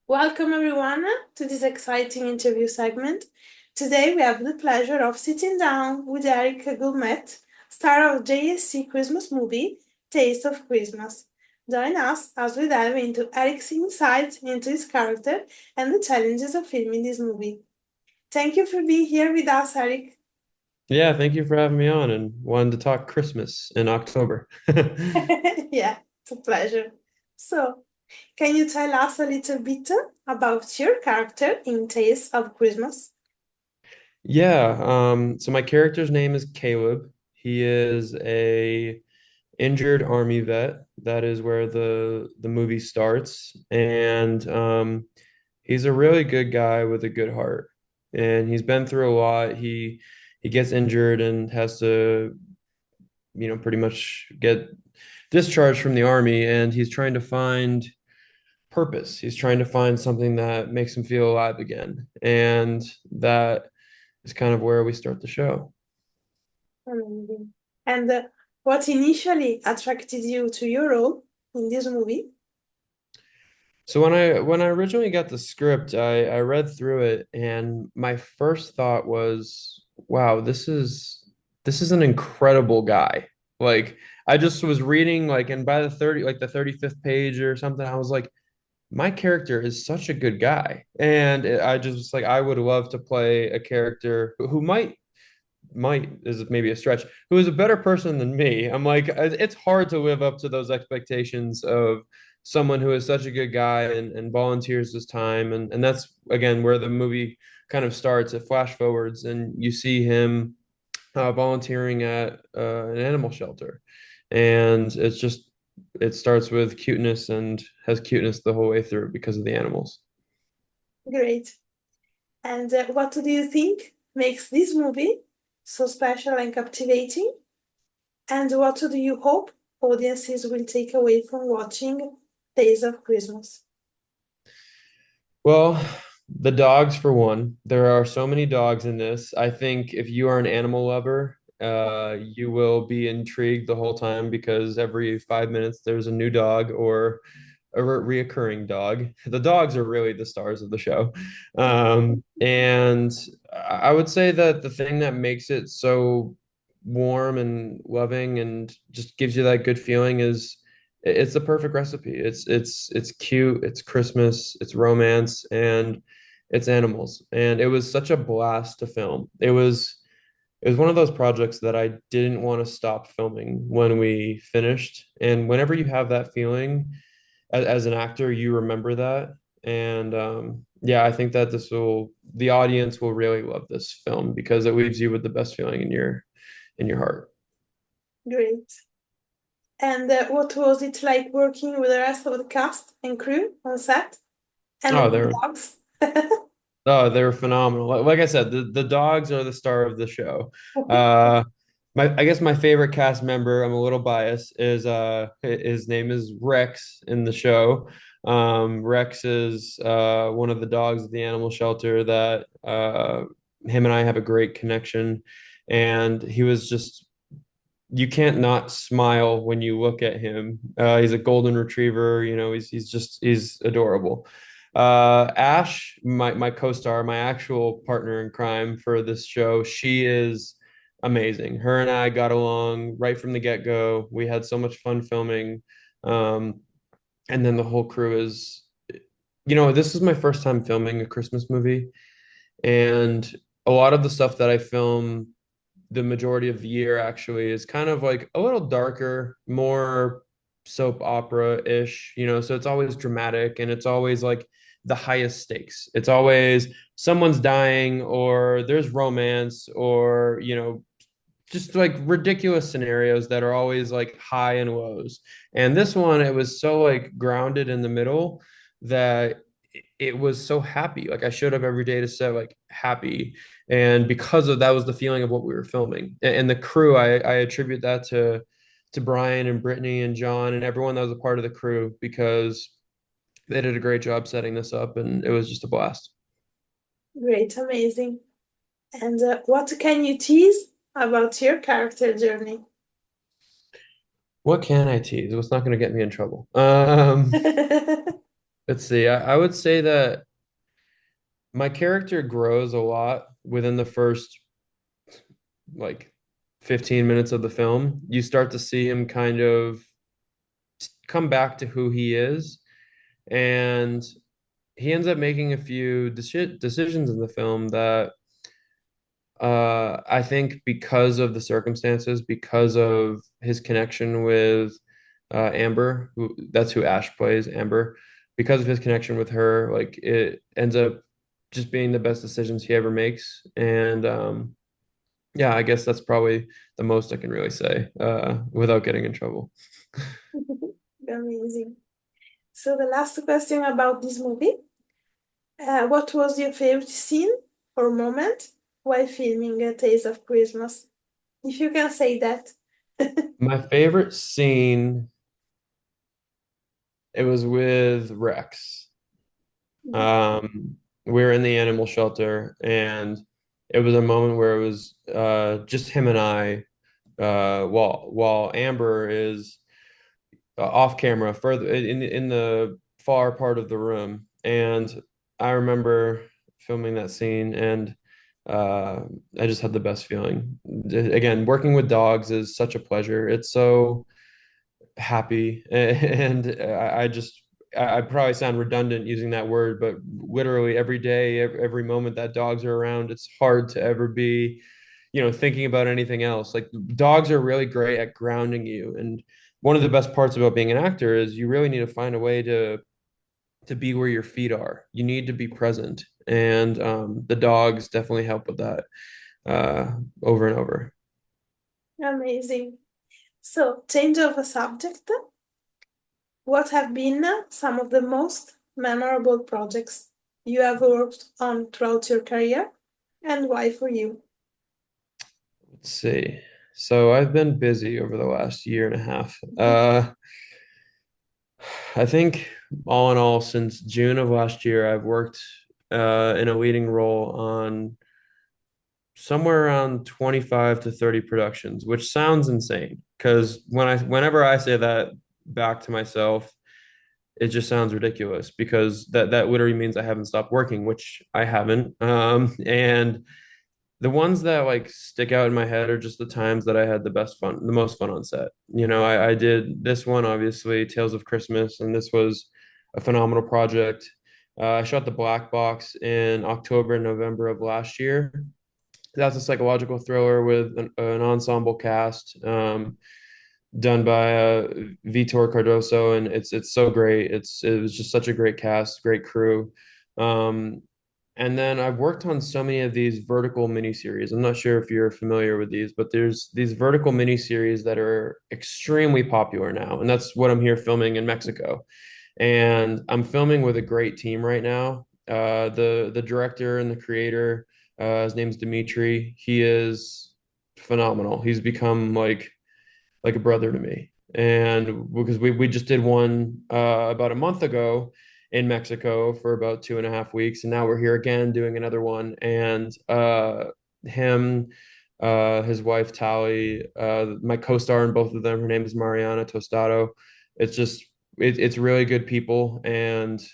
Welcome, everyone, to this exciting interview segment. Today, we have the pleasure of sitting down with Eric Guilmette, star of GAC Christmas movie, Taste of Christmas. Join us as we dive into Eric's insights into his character and the challenges of filming this movie. Thank you for being here with us, Eric. Yeah, thank you for having me on and wanted to talk Christmas in October. Yeah, it's a pleasure. So, can you tell us a little bit about your character in Taste of Christmas? Yeah, so my character's name is Caleb. He is a injured army vet. That is where the movie starts. And he's a really good guy with a good heart. And he's been through a lot. He gets injured and has to, pretty much get discharged from the army, and he's trying to find purpose. He's trying to find something that makes him feel alive again. And that is kind of where we start the show. Amazing. And what initially attracted you to your role in this movie? So when I originally got the script, I read through it and my first thought was, wow, this is an incredible guy. Like I just was reading and by the 35th page or something, I was like, my character is such a good guy. And I just was like, I would love to play a character who might is maybe a stretch, who is a better person than me. I'm like, it's hard to live up to those expectations of someone who is such a good guy and volunteers his time. And that's again where the movie kind of starts. It flash forwards and you see him volunteering at an animal shelter. And it starts with cuteness and has cuteness the whole way through because of the animals. Great. And what do you think makes this movie so special and captivating? And what do you hope audiences will take away from watching Days of Christmas? Well, the dogs for one. There are so many dogs in this. I think if you are an animal lover, you will be intrigued the whole time because every 5 minutes there's a new dog or a reoccurring dog. The dogs are really the stars of the show. And I would say that the thing that makes it so warm and loving and just gives you that good feeling is it's the perfect recipe. It's cute, it's Christmas, it's romance, and it's animals. And it was such a blast to film. It was one of those projects that I didn't want to stop filming when we finished. And whenever you have that feeling as an actor, you remember that. And yeah, I think that the audience will really love this film because it leaves you with the best feeling in your heart. Great. And what was it like working with the rest of the cast and crew on set and Oh, with the they're dogs? Oh, they're phenomenal. Like I said, the dogs are the star of the show. Uh, I guess my favorite cast member, I'm a little biased, is his name is Rex in the show. Rex is one of the dogs at the animal shelter that him and I have a great connection, and he was just you can't not smile when you look at him. He's a golden retriever, he's adorable. Ash, my co-star, my actual partner in crime for this show, she is amazing. Her and I got along right from the get-go. We had so much fun filming. Um, and then the whole crew this is my first time filming a Christmas movie, and a lot of the stuff that I film the majority of the year actually is kind of like a little darker, more soap opera-ish, so it's always dramatic and it's always like the highest stakes. It's always someone's dying or there's romance or, just like ridiculous scenarios that are always like high and lows. And this one, it was so like grounded in the middle that it was so happy. Like I showed up every day to set like happy. And because of that was the feeling of what we were filming. And the crew, I attribute that to Brian and Brittany and John and everyone that was a part of the crew because they did a great job setting this up and it was just a blast. Great, amazing. And what can you tease about your character journey? What can I tease? What's not going to get me in trouble? Let's see. I would say that my character grows a lot within the first like 15 minutes of the film. You start to see him kind of come back to who he is, and he ends up making a few decisions in the film that I think because of the circumstances, because of his connection with Amber, that's who Ash plays, Amber, because of his connection with her, like it ends up just being the best decisions he ever makes. And yeah, I guess that's probably the most I can really say without getting in trouble. Amazing. So the last question about this movie. What was your favorite scene or moment while filming A Taste of Christmas? If you can say that. My favorite scene, it was with Rex. We were in the animal shelter, and it was a moment where it was just him and I, while Amber is off camera, further in the far part of the room. And I remember filming that scene, and uh, I just had the best feeling. Again, working with dogs is such a pleasure. It's so happy and I just I probably sound redundant using that word, but literally every day, every moment that dogs are around, it's hard to ever be, thinking about anything else. Like dogs are really great at grounding you. And one of the best parts about being an actor is you really need to find a way to be where your feet are. You need to be present. And the dogs definitely help with that uh, over and over. Amazing. So, change of a subject. What have been some of the most memorable projects you have worked on throughout your career, and why for you? Let's see. So I've been busy over the last year and a half. I think all in all, since June of last year, I've worked in a leading role on somewhere around 25 to 30 productions, which sounds insane because whenever I say that back to myself, it just sounds ridiculous because that literally means I haven't stopped working, which I haven't. And the ones that like stick out in my head are just the times that I had the most fun on set. I did this one, obviously, Tales of Christmas, and this was a phenomenal project. I shot the Black Box in October and November of last year. That's a psychological thriller with an ensemble cast, done by Vitor Cardoso, and it's so great. It was just such a great cast, great crew. Um, and then I've worked on so many of these vertical miniseries. I'm not sure if you're familiar with these, but there's these vertical miniseries that are extremely popular now, and that's what I'm here filming in Mexico. And I'm filming with a great team right now. The director and the creator, his name's Dimitri. He is phenomenal. He's become like a brother to me. And because we just did one about a month ago in Mexico for about 2.5 weeks, and now we're here again doing another one. And him, his wife Tally, my co-star in both of them, her name is Mariana Tostado. It's just it's really good people, and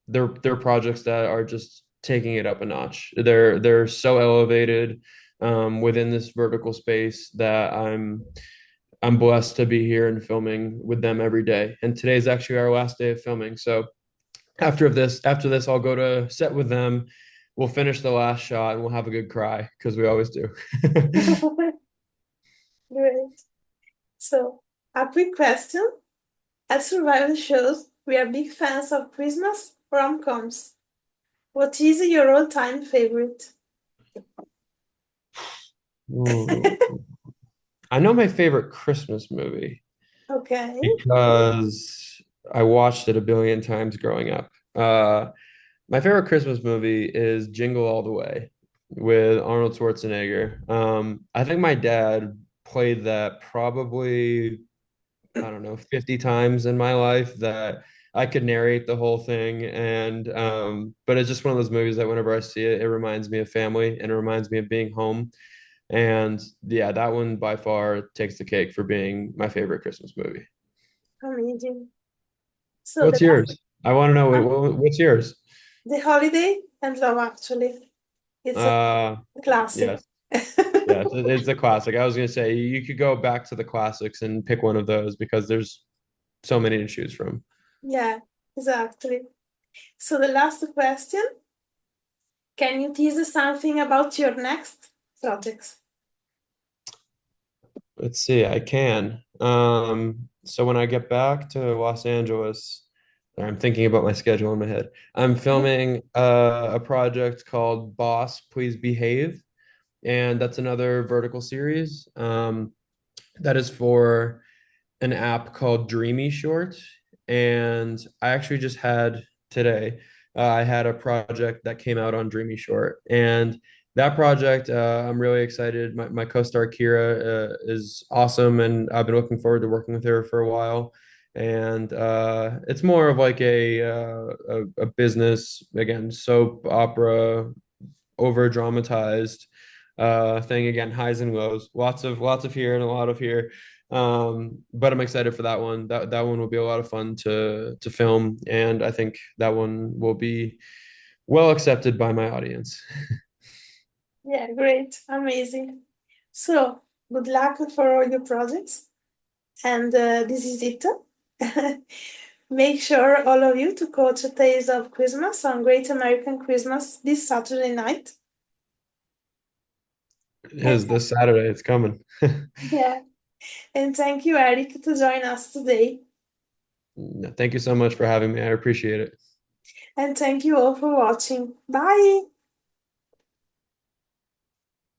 they're projects that are just taking it up a notch. They're so elevated within this vertical space that I'm blessed to be here and filming with them every day. And today's actually our last day of filming. So after this, I'll go to set with them. We'll finish the last shot and we'll have a good cry because we always do. Great. So, a quick question. At survival shows, we are big fans of Christmas rom-coms. What is your all-time favorite? Ooh. I know my favorite Christmas movie Okay. because I watched it a billion times growing up. My favorite Christmas movie is Jingle All the Way with Arnold Schwarzenegger. I think my dad played that probably, I don't know, 50 times in my life that I could narrate the whole thing. And but it's just one of those movies that whenever I see it, it reminds me of family and it reminds me of being home. And yeah, that one by far takes the cake for being my favorite Christmas movie. Amazing. So the What's last, yours? I want to know what's yours? The Holiday and Love Actually. It's a Uh, classic. yes, yes, it's a classic. I was gonna say you could go back to the classics and pick one of those because there's so many to choose from. Yeah, exactly. So the last question, can you tease us something about your next projects? Let's see, I can. So when I get back to Los Angeles, I'm thinking about my schedule in my head. I'm filming a project called Boss, Please Behave, and that's another vertical series. That is for an app called Dreamy Short. And I actually just had today, I had a project that came out on Dreamy Short. And that project, I'm really excited. My co-star Kira is awesome, and I've been looking forward to working with her for a while. And it's more of like a business, again, soap opera, over dramatized thing. Again, highs and lows, lots of here and a lot of here. But I'm excited for that one. That one will be a lot of fun to film, and I think that one will be well accepted by my audience. Yeah, great, amazing. So, good luck for all your projects. And this is it. Make sure all of you to catch a Taste of Christmas on Great American Christmas this Saturday night. It And is this Saturday. It's coming. yeah, and thank you, Eric, to join us today. Thank you so much for having me. I appreciate it. And thank you all for watching. Bye!